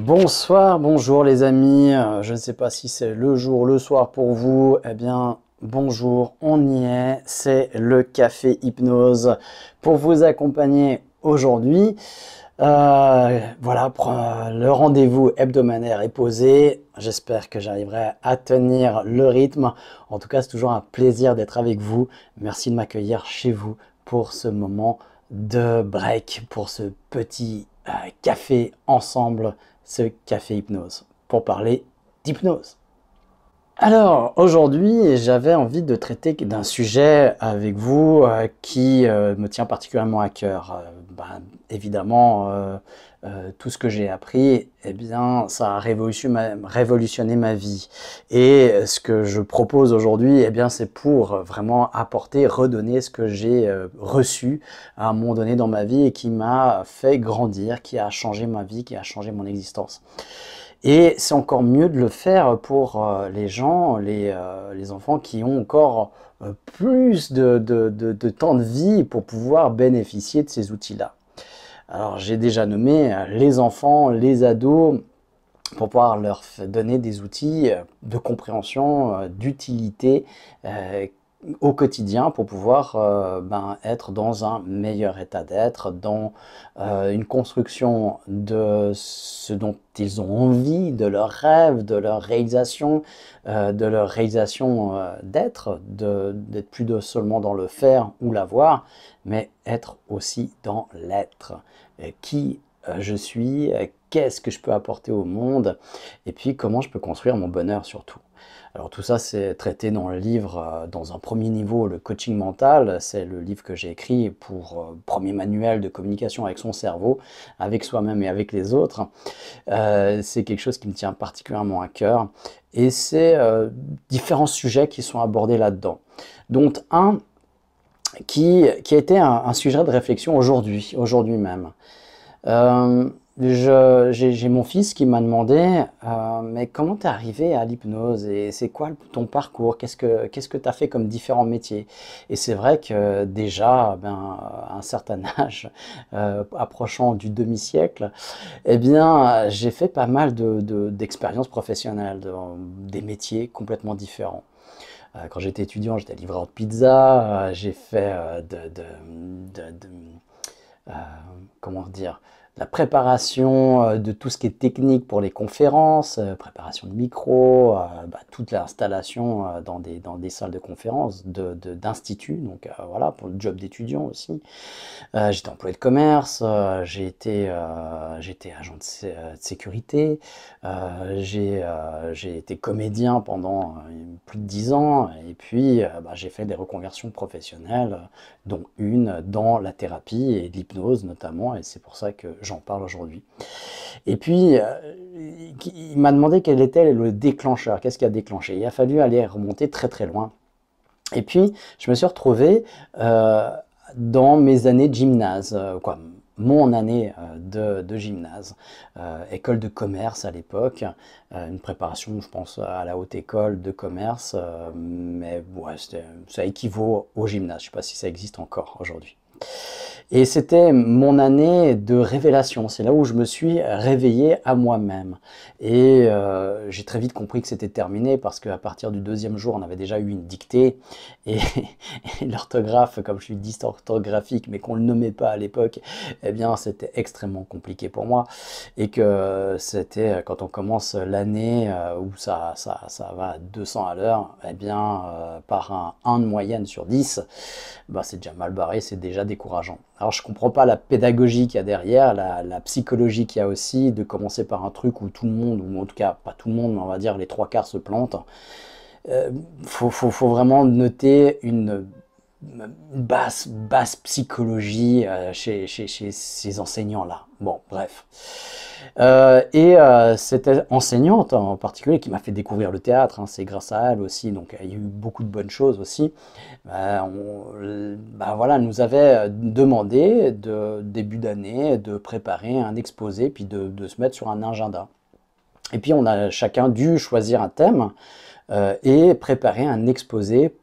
Bonsoir, bonjour les amis. Je ne sais pas si c'est le jour, le soir pour vous. Eh bien, bonjour, on y est. C'est le Café Hypnose pour vous accompagner aujourd'hui. Voilà, le rendez-vous hebdomadaire est posé. J'espère que j'arriverai à tenir le rythme. En tout cas, c'est toujours un plaisir d'être avec vous. Merci de m'accueillir chez vous pour ce moment de break, pour ce petit café ensemble, ce café hypnose, pour parler d'hypnose. Alors, aujourd'hui, j'avais envie de traiter d'un sujet avec vous qui me tient particulièrement à cœur. Évidemment, tout ce que j'ai appris, eh bien, ça a révolutionné ma vie. Et ce que je propose aujourd'hui, eh bien, c'est pour vraiment apporter, redonner ce que j'ai reçu à un moment donné dans ma vie et qui m'a fait grandir, qui a changé ma vie, qui a changé mon existence. Et c'est encore mieux de le faire pour les gens, les enfants qui ont encore plus de temps de vie pour pouvoir bénéficier de ces outils-là. Alors j'ai déjà nommé les enfants, les ados, pour pouvoir leur donner des outils de compréhension, d'utilité au quotidien pour pouvoir être dans un meilleur état d'être, dans une construction de ce dont ils ont envie, de leurs rêves, de leur réalisation, d'être, d'être plus seulement dans le faire ou l'avoir, mais être aussi dans l'être. Qui je suis, qu'est-ce que je peux apporter au monde, et puis comment je peux construire mon bonheur surtout. Alors tout ça, c'est traité dans le livre, dans un premier niveau, le coaching mental. C'est le livre que j'ai écrit pour premier manuel de communication avec son cerveau, avec soi-même et avec les autres. C'est quelque chose qui me tient particulièrement à cœur. Et c'est différents sujets qui sont abordés là-dedans. Dont un qui a été un sujet de réflexion aujourd'hui même. J'ai mon fils qui m'a demandé mais comment t'es arrivé à l'hypnose et c'est quoi ton parcours, qu'est-ce que t'as fait comme différents métiers. Et c'est vrai que déjà à un certain âge approchant du demi-siècle, eh bien j'ai fait pas mal d'expériences professionnelles, des métiers complètement différents. Quand j'étais étudiant, j'étais livreur de pizza, j'ai fait comment dire, la préparation de tout ce qui est technique pour les conférences, préparation de micros, toute l'installation dans des salles de conférences, d'instituts, donc voilà, pour le job d'étudiant aussi. J'étais employé de commerce, j'ai été agent de sécurité, j'ai été comédien pendant plus de 10 ans, et puis j'ai fait des reconversions professionnelles, dont une dans la thérapie et l'hypnose notamment, et c'est pour ça que j'en parle aujourd'hui. Et puis, il m'a demandé quel était le déclencheur, qu'est-ce qui a déclenché. Il a fallu aller remonter très très loin. Et puis, je me suis retrouvé dans mes années de gymnase, mon année de gymnase, école de commerce à l'époque, une préparation, je pense, à la haute école de commerce, mais ouais, ça équivaut au gymnase, je ne sais pas si ça existe encore aujourd'hui. Et c'était mon année de révélation, c'est là où je me suis réveillé à moi-même. Et j'ai très vite compris que c'était terminé parce qu'à partir du deuxième jour, on avait déjà eu une dictée. Et, et l'orthographe, comme je suis dysorthographique, mais qu'on ne le nommait pas à l'époque, eh bien c'était extrêmement compliqué pour moi. Et que c'était quand on commence l'année où ça va à 200 à l'heure, eh bien par un 1 de moyenne sur 10, c'est déjà mal barré, c'est déjà décourageant. Alors je comprends pas la pédagogie qu'il y a derrière, la psychologie qu'il y a aussi, de commencer par un truc où tout le monde, ou en tout cas pas tout le monde, mais on va dire les 3/4 se plantent. Faut vraiment noter une basse psychologie chez ces enseignants-là. Bon, bref. Cette enseignante en particulier qui m'a fait découvrir le théâtre, c'est grâce à elle aussi, donc il y a eu beaucoup de bonnes choses aussi. Voilà, nous avait demandé de début d'année de préparer un exposé, puis de se mettre sur un agenda. Et puis on a chacun dû choisir un thème et préparer un exposé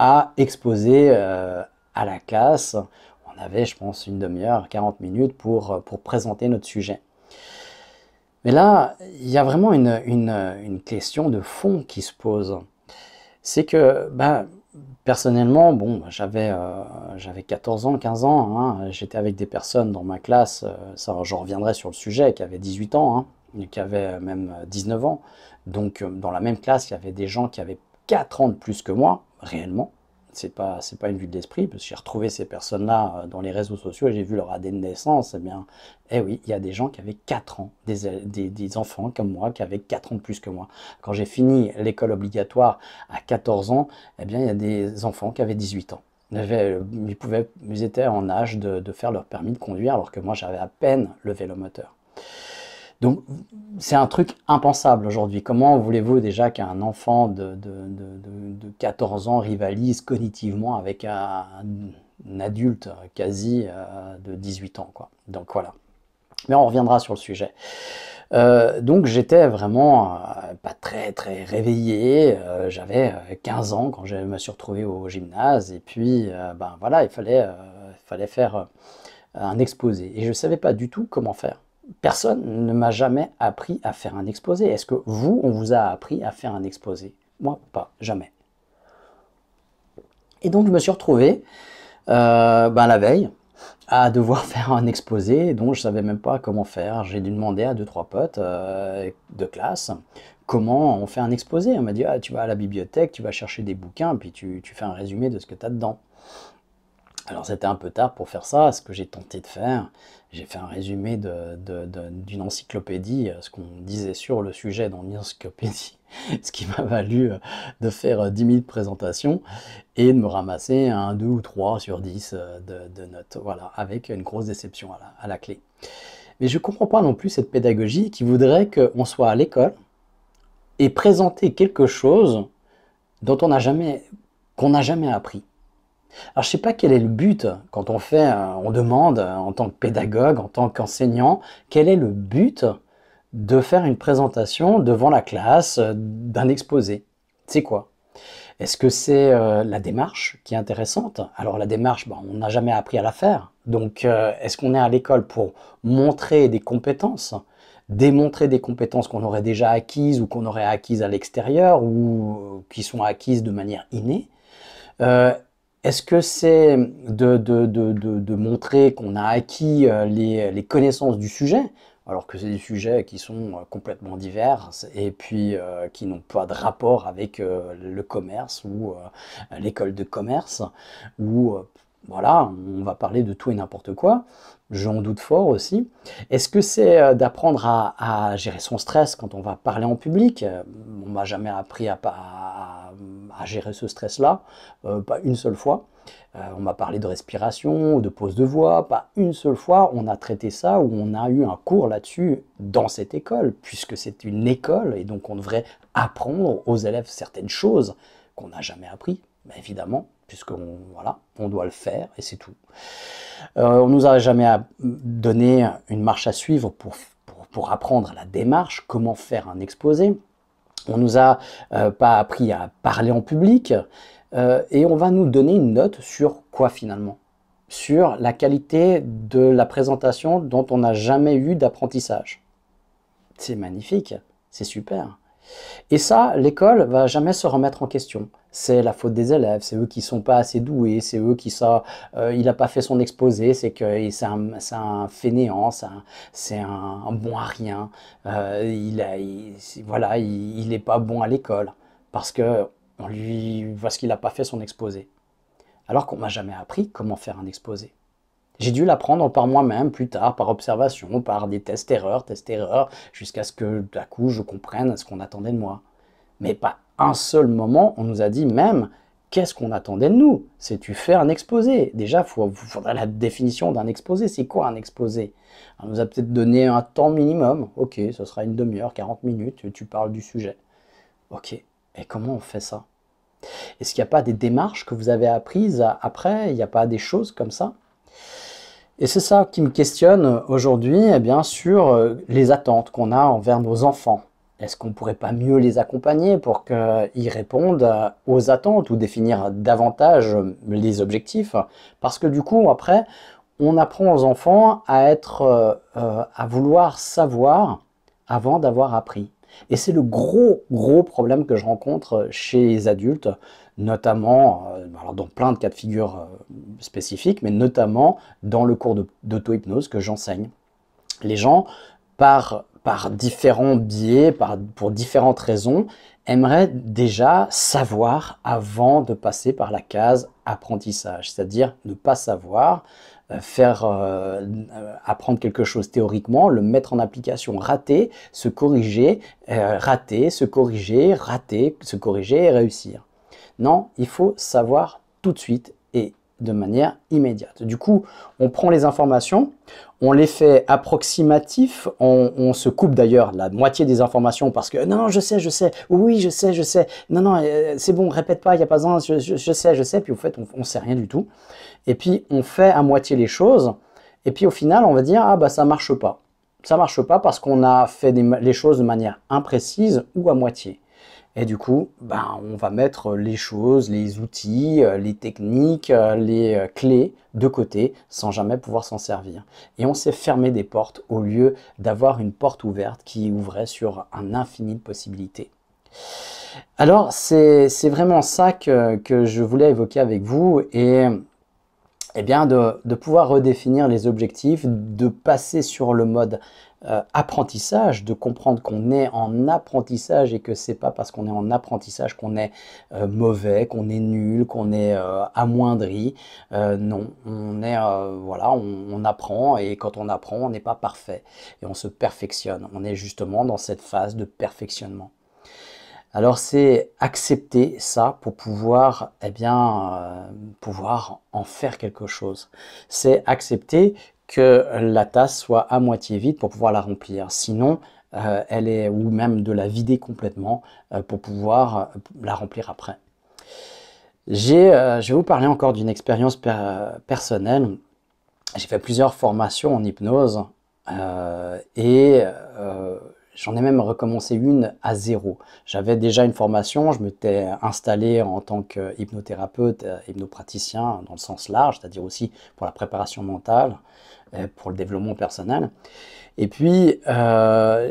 à exposer à la classe. On avait, je pense, une demi-heure, 40 minutes pour présenter notre sujet. Mais là, il y a vraiment une question de fond qui se pose. C'est que, ben, personnellement, bon, j'avais 14 ans, 15 ans, hein, j'étais avec des personnes dans ma classe, ça, j'en reviendrai sur le sujet, qui avaient 18 ans, hein, et qui avaient même 19 ans. Donc, dans la même classe, il y avait des gens qui avaient 4 ans de plus que moi, réellement. C'est pas une vue de l'esprit, parce que j'ai retrouvé ces personnes-là dans les réseaux sociaux et j'ai vu leur année de naissance. Eh bien, eh oui, il y a des gens qui avaient 4 ans, des enfants comme moi qui avaient 4 ans de plus que moi. Quand j'ai fini l'école obligatoire à 14 ans, eh bien, il y a des enfants qui avaient 18 ans. Ils étaient en âge de faire leur permis de conduire, alors que moi, j'avais à peine le vélomoteur. Donc, c'est un truc impensable aujourd'hui. Comment voulez-vous déjà qu'un enfant de 14 ans rivalise cognitivement avec un adulte quasi de 18 ans, quoi. Donc voilà. Mais on reviendra sur le sujet. Donc j'étais vraiment pas très très réveillé, j'avais 15 ans quand je me suis retrouvé au gymnase et puis ben voilà, fallait faire un exposé et je ne savais pas du tout comment faire. Personne ne m'a jamais appris à faire un exposé. Est-ce que vous, on vous a appris à faire un exposé? Moi, pas, jamais. Et donc je me suis retrouvé ben, la veille à devoir faire un exposé dont je savais même pas comment faire. J'ai dû demander à deux trois potes de classe comment on fait un exposé. On m'a dit ah, tu vas à la bibliothèque, tu vas chercher des bouquins, puis tu fais un résumé de ce que tu as dedans. Alors c'était un peu tard pour faire ça, ce que j'ai tenté de faire, j'ai fait un résumé d'une encyclopédie, ce qu'on disait sur le sujet dans l'encyclopédie, ce qui m'a valu de faire 10 000 présentations et de me ramasser un 2 ou 3 sur 10 de notes, voilà, avec une grosse déception à la clé. Mais je ne comprends pas non plus cette pédagogie qui voudrait qu'on soit à l'école et présenter quelque chose dont qu'on n'a jamais appris. Alors, je ne sais pas quel est le but quand on demande en tant que pédagogue, en tant qu'enseignant, quel est le but de faire une présentation devant la classe d'un exposé? C'est quoi? Est-ce que c'est la démarche qui est intéressante? Alors la démarche, ben, on n'a jamais appris à la faire. Donc est-ce qu'on est à l'école pour montrer des compétences, démontrer des compétences qu'on aurait déjà acquises ou qu'on aurait acquises à l'extérieur ou qui sont acquises de manière innée? Est-ce que c'est de montrer qu'on a acquis les connaissances du sujet, alors que c'est des sujets qui sont complètement divers et puis qui n'ont pas de rapport avec le commerce ou l'école de commerce, ou voilà, on va parler de tout et n'importe quoi, j'en doute fort aussi. Est-ce que c'est d'apprendre à gérer son stress quand on va parler en public? On m'a jamais appris à gérer ce stress-là, pas une seule fois. On m'a parlé de respiration, de pose de voix, pas une seule fois on a traité ça ou on a eu un cours là-dessus dans cette école, puisque c'est une école et donc on devrait apprendre aux élèves certaines choses qu'on n'a jamais appris, mais évidemment, puisqu'on voilà, on doit le faire et c'est tout. On nous a jamais donné une marche à suivre pour apprendre la démarche, comment faire un exposé. On nous a pas appris à parler en public et on va nous donner une note sur quoi finalement? Sur la qualité de la présentation dont on n'a jamais eu d'apprentissage. C'est magnifique, c'est super. Et ça, l'école va jamais se remettre en question. C'est la faute des élèves, c'est eux qui sont pas assez doués, c'est eux qui ça, il n'a pas fait son exposé, c'est que c'est un fainéant, c'est un bon à rien. Voilà, il est pas bon à l'école parce que parce qu'il n'a pas fait son exposé. Alors qu'on m'a jamais appris comment faire un exposé. J'ai dû l'apprendre par moi-même plus tard, par observation, par des tests-erreurs, jusqu'à ce que d'un coup je comprenne ce qu'on attendait de moi. Mais pas un seul moment on nous a dit même qu'est-ce qu'on attendait de nous. C'est tu fais un exposé. Déjà, il faudrait la définition d'un exposé. C'est quoi un exposé? On nous a peut-être donné un temps minimum. Ok, ce sera une demi-heure, 40 minutes, tu parles du sujet. Ok, et comment on fait ça? Est-ce qu'il n'y a pas des démarches que vous avez apprises après? Il n'y a pas des choses comme ça? Et c'est ça qui me questionne aujourd'hui, eh bien, sur les attentes qu'on a envers nos enfants. Est-ce qu'on ne pourrait pas mieux les accompagner pour qu'ils répondent aux attentes ou définir davantage les objectifs? Parce que du coup, après, on apprend aux enfants à vouloir savoir avant d'avoir appris. Et c'est le gros problème que je rencontre chez les adultes, notamment alors dans plein de cas de figure spécifiques, mais notamment dans le cours d'auto-hypnose que j'enseigne. Les gens, par différents biais, pour différentes raisons, aimeraient déjà savoir avant de passer par la case apprentissage, c'est-à-dire ne pas savoir, apprendre quelque chose théoriquement, le mettre en application, rater, se corriger, rater, se corriger, rater, se corriger et réussir. Non, il faut savoir tout de suite et de manière immédiate. Du coup, on prend les informations, on les fait approximatifs, on se coupe d'ailleurs la moitié des informations parce que non, je sais, oui, je sais, non, c'est bon, répète pas, il n'y a pas besoin, je sais, puis en fait, on ne sait rien du tout. Et puis, on fait à moitié les choses, et puis au final, on va dire, ah bah ça marche pas. Ça marche pas parce qu'on a fait les choses de manière imprécise ou à moitié. Et du coup, ben, on va mettre les choses, les outils, les techniques, les clés de côté sans jamais pouvoir s'en servir. Et on s'est fermé des portes au lieu d'avoir une porte ouverte qui ouvrait sur un infini de possibilités. Alors, c'est vraiment ça que je voulais évoquer avec vous et bien de pouvoir redéfinir les objectifs, de passer sur le mode apprentissage, de comprendre qu'on est en apprentissage et que c'est pas parce qu'on est en apprentissage qu'on est mauvais, qu'on est nul, qu'on est amoindri. Non, on est voilà, on apprend et quand on apprend, on n'est pas parfait et on se perfectionne. On est justement dans cette phase de perfectionnement. Alors c'est accepter ça pour pouvoir, pouvoir en faire quelque chose. C'est accepter que la tasse soit à moitié vide pour pouvoir la remplir. Sinon, ou même de la vider complètement pour pouvoir la remplir après. Je vais vous parler encore d'une expérience personnelle. J'ai fait plusieurs formations en hypnose j'en ai même recommencé une à zéro. J'avais déjà une formation, je m'étais installé en tant qu'hypnothérapeute, hypnopraticien dans le sens large, c'est-à-dire aussi pour la préparation mentale, pour le développement personnel. Et puis, par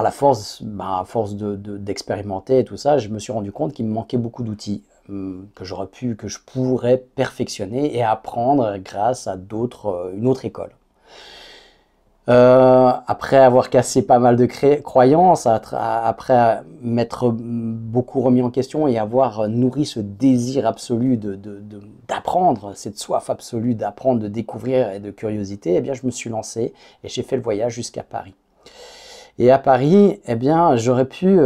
la force, à force d'expérimenter et tout ça, je me suis rendu compte qu'il me manquait beaucoup d'outils que je pourrais perfectionner et apprendre grâce à une autre école. Après avoir cassé pas mal de croyances, après m'être beaucoup remis en question et avoir nourri ce désir absolu d'apprendre, cette soif absolue d'apprendre, de découvrir et de curiosité, eh bien je me suis lancé et j'ai fait le voyage jusqu'à Paris. Et à Paris, eh bien j'aurais pu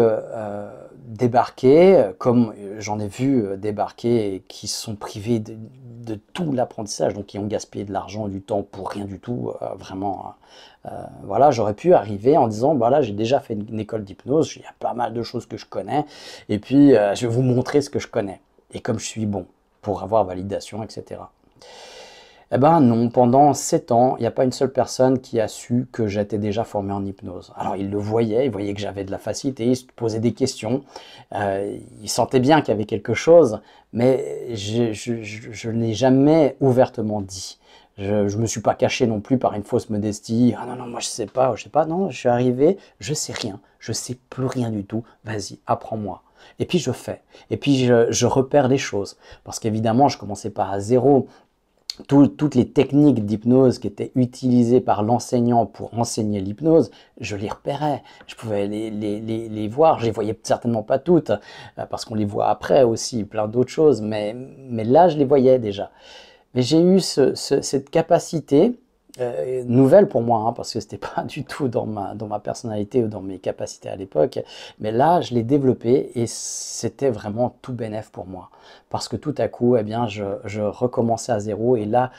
débarquer, comme j'en ai vu débarquer, qui sont privés de tout l'apprentissage, donc qui ont gaspillé de l'argent, du temps pour rien du tout, vraiment. Voilà, j'aurais pu arriver en disant, voilà, j'ai déjà fait une école d'hypnose, il y a pas mal de choses que je connais, et puis je vais vous montrer ce que je connais, et comme je suis bon, pour avoir validation, etc. Eh ben non, pendant 7 ans, il n'y a pas une seule personne qui a su que j'étais déjà formé en hypnose. Alors ils le voyaient, ils voyaient que j'avais de la facilité, ils se posaient des questions, ils sentaient bien qu'il y avait quelque chose, mais je ne l'ai jamais ouvertement dit. Je ne me suis pas caché non plus par une fausse modestie. Ah non, non, moi je sais pas, non, je suis arrivé, je sais rien, je sais plus rien du tout, vas-y, apprends-moi. Et puis je fais, et puis je repère les choses, parce qu'évidemment je commençais pas à zéro. Toutes les techniques d'hypnose qui étaient utilisées par l'enseignant pour enseigner l'hypnose, je les repérais, je pouvais les voir, je les voyais certainement pas toutes, parce qu'on les voit après aussi, plein d'autres choses, mais là je les voyais déjà. Mais j'ai eu cette capacité, nouvelle pour moi, hein, parce que c'était pas du tout dans ma personnalité ou dans mes capacités à l'époque, mais là je l'ai développé et c'était vraiment tout bénef pour moi. Parce que tout à coup, eh bien, je recommençais à zéro et là,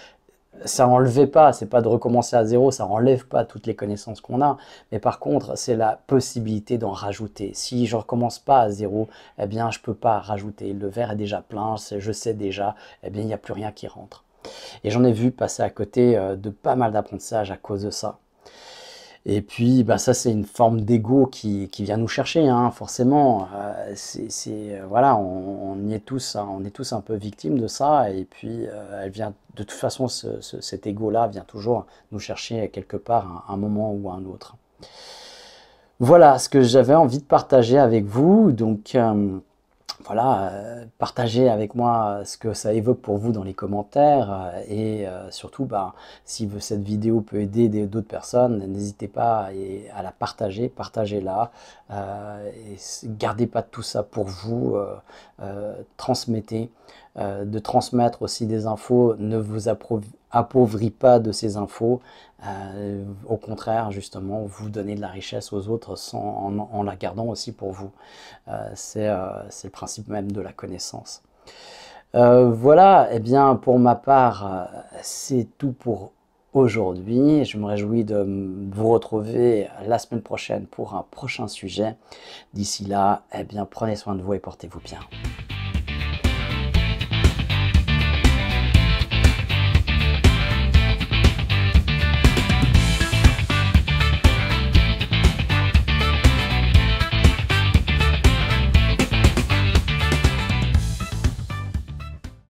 ça enlevait pas, c'est pas de recommencer à zéro, ça enlève pas toutes les connaissances qu'on a, mais par contre, c'est la possibilité d'en rajouter. Si je recommence pas à zéro, eh bien, je peux pas rajouter. Le verre est déjà plein, je sais déjà, eh bien, il n'y a plus rien qui rentre. Et j'en ai vu passer à côté de pas mal d'apprentissage à cause de ça. Et puis, bah, ça, c'est une forme d'ego qui vient nous chercher, hein, forcément. Voilà, on y est tous, hein, on est tous un peu victimes de ça. Et puis, elle vient, de toute façon, cet ego-là vient toujours nous chercher quelque part à un moment ou à un autre. Voilà ce que j'avais envie de partager avec vous. Donc, voilà, partagez avec moi ce que ça évoque pour vous dans les commentaires et surtout, si cette vidéo peut aider d'autres personnes, n'hésitez pas à la partager, partagez-la et gardez pas tout ça pour vous, transmettez. De transmettre aussi des infos ne vous appauvrit pas de ces infos, au contraire, justement, vous donnez de la richesse aux autres en la gardant aussi pour vous. C'est le principe même de la connaissance. Voilà, et bien pour ma part, c'est tout pour aujourd'hui. Je me réjouis de vous retrouver la semaine prochaine pour un prochain sujet. D'ici là, eh bien, prenez soin de vous et portez-vous bien.